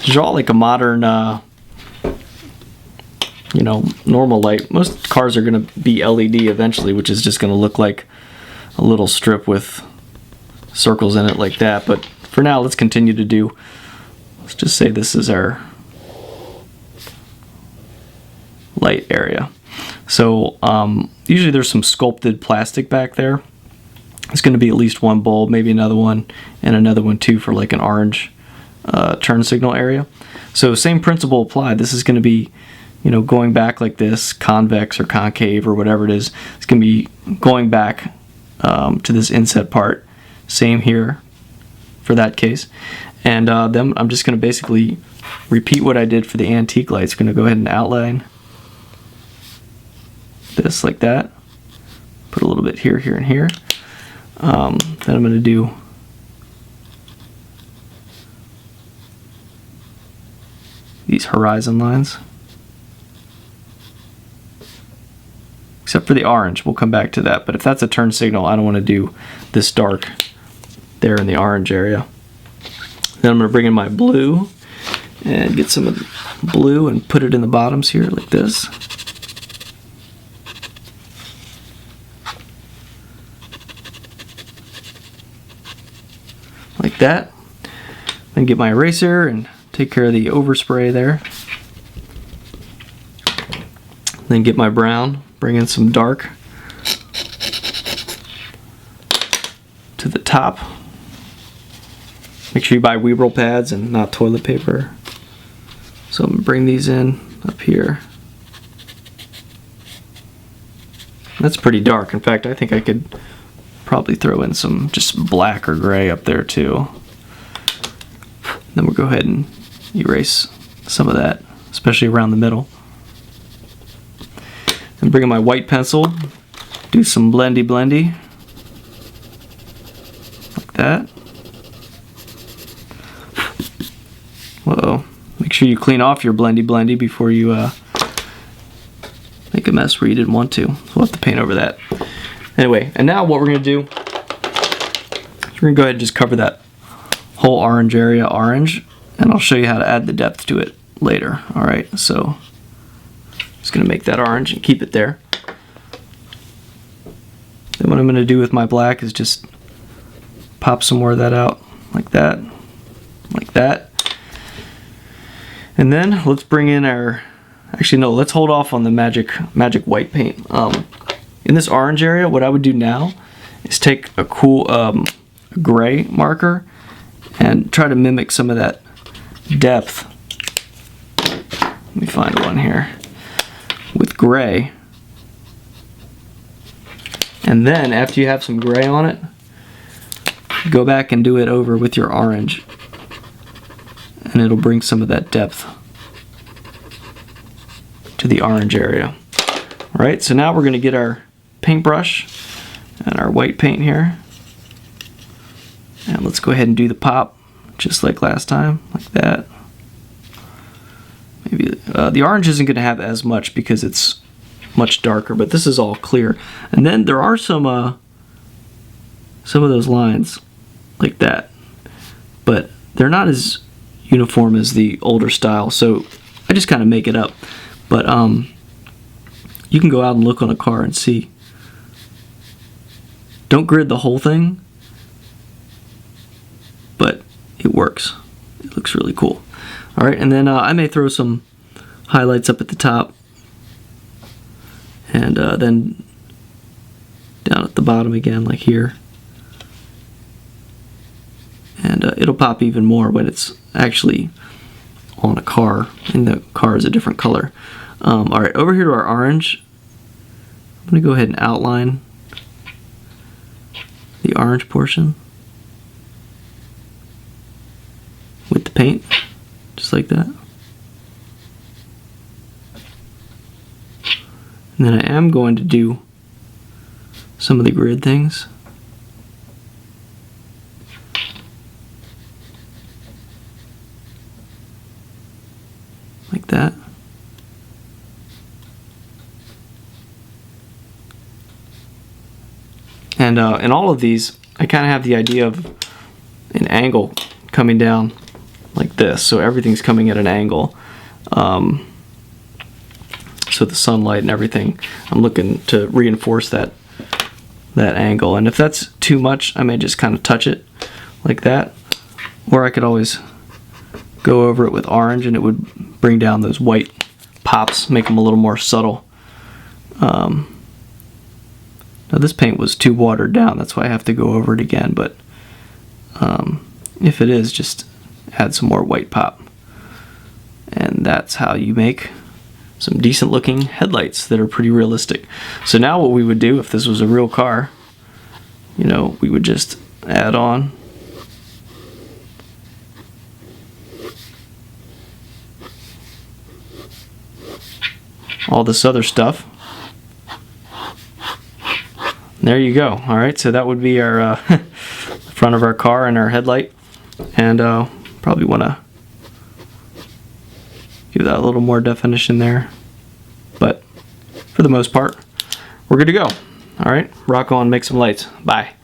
These are all like a modern, you know, normal light. Most cars are going to be LED eventually, which is just going to look like a little strip with circles in it like that. But for now, let's continue to do, let's just say this is our light area. So usually there's some sculpted plastic back there. It's going to be at least one bulb, maybe another one, and another one too for like an orange turn signal area. So same principle applied. This is going to be, you know, going back like this, convex or concave or whatever it is. It's going to be going back to this inset part. Same here for that case. And then I'm just going to basically repeat what I did for the antique lights. I'm going to go ahead and outline this like that. Put a little bit here, here, and here. Then I'm going to do these horizon lines. Except for the orange, we'll come back to that. But if that's a turn signal, I don't want to do this dark there in the orange area. Then I'm going to bring in my blue and get some of the blue and put it in the bottoms here like this. Like that. Then get my eraser and take care of the overspray there. Then get my brown, bring in some dark to the top. Make sure you buy Weeble pads and not toilet paper. So I'm going to bring these in up here. That's pretty dark. In fact, I think I could probably throw in some just black or gray up there too. Then we'll go ahead and erase some of that, especially around the middle. And bring in my white pencil, do some blendy like that. Whoa, make sure you clean off your blendy before you make a mess where you didn't want to. We'll have to paint over that. Anyway, and now what we're going to do is we're going to go ahead and just cover that whole orange area orange, and I'll show you how to add the depth to it later. Alright, so just going to make that orange and keep it there. Then what I'm going to do with my black is just pop some more of that out like that, like that. And then let's bring in our, actually no, let's hold off on the magic white paint. In this orange area, what I would do now is take a cool gray marker and try to mimic some of that depth. Let me find one here. With gray. And then after you have some gray on it, go back and do it over with your orange. And it'll bring some of that depth to the orange area. Alright, so now we're going to get our paintbrush and our white paint here. And let's go ahead and do the pop just like last time, like that. Maybe the orange isn't going to have as much because it's much darker, but this is all clear. And then there are some of those lines like that, but they're not as uniform as the older style, so I just kind of make it up. But you can go out and look on a car and see. Don't grid the whole thing, but it works. It looks really cool. Alright, and then I may throw some highlights up at the top, and then down at the bottom again, like here. And it'll pop even more when it's actually on a car, and the car is a different color. Alright, over here to our orange, I'm going to go ahead and outline the orange portion with the paint, just like that. And then I am going to do some of the grid things. Like that. And in all of these, I kind of have the idea of an angle coming down like this, so everything's coming at an angle. So the sunlight and everything, I'm looking to reinforce that angle. And if that's too much, I may just kind of touch it like that, or I could always go over it with orange and it would bring down those white pops, make them a little more subtle. Now this paint was too watered down, that's why I have to go over it again, but if it is, just add some more white pop. And that's how you make some decent looking headlights that are pretty realistic. So now what we would do if this was a real car, you know, we would just add on all this other stuff. There you go. Alright, so that would be our front of our car and our headlight. And probably want to give that a little more definition there. But for the most part, we're good to go. Alright, rock on, make some lights. Bye.